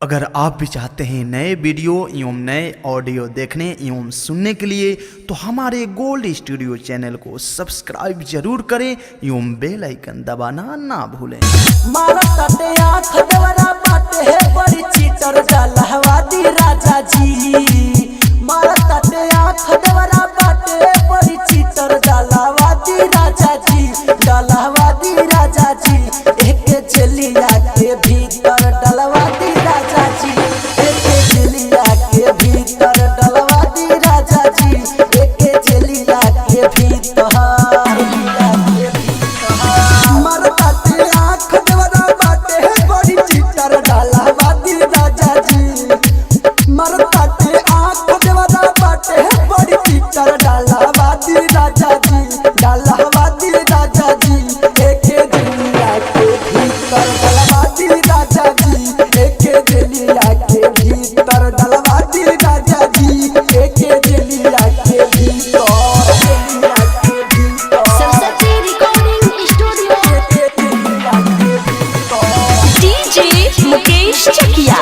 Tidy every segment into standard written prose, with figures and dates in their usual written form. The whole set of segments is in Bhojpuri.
अगर आप भी चाहते हैं नए वीडियो एवं नए ऑडियो देखने एवं सुनने के लिए तो हमारे गोल्ड स्टूडियो चैनल को सब्सक्राइब जरूर करें एवं बेल आइकन दबाना ना भूलें। राजा जी राजा जी डलवादी राजा जी एक चलिया के भीतर डलवादी राजा जी एक चलिया के भीतर डलवादी राजा जी एक चलिया के भीतर मरता ते आँख देवरा बाटे बड़ी चितर डलवादी राजा जी मरता ते आँख देवरा बाटे बड़ी चितर डलवादी राजा जी डलवादी राजा जी एक दुनिया के भीतर डलवादी राजा जी एक दुनिया के भीतर डलवादी राजा जी एक दुनिया के भीतर Saraswati recording studio DJ Mukesh Chakiya.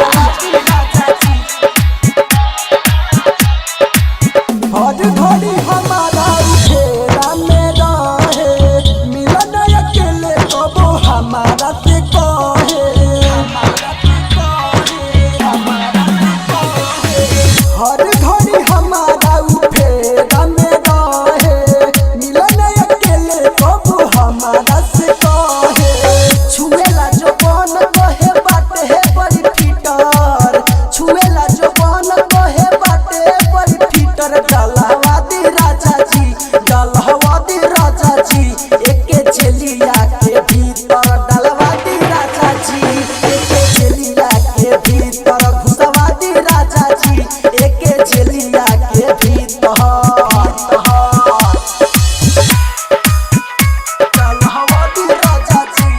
हर घड़ी हमारा घेरा में रहे मिलन अकेले कबो हमारा से कहे हर घड़ी हमारा फेरा में रहे मिलन अकेले कबो हमारा से कहे छुएला जो बन कहे बाटे है बड़ी फिटर छुएला जो बन कहे बाटे बड़ी फिटर डलवादी राजा जी डलवादी राजा जी एक चलिया के भीतर डलवादी राजा जी एक चलिया के भीतर घुसवादी राजा जी एक चलिया के भीतर डलवादी राजा जी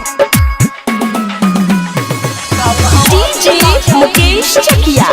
डीजे मुकेश चकिया।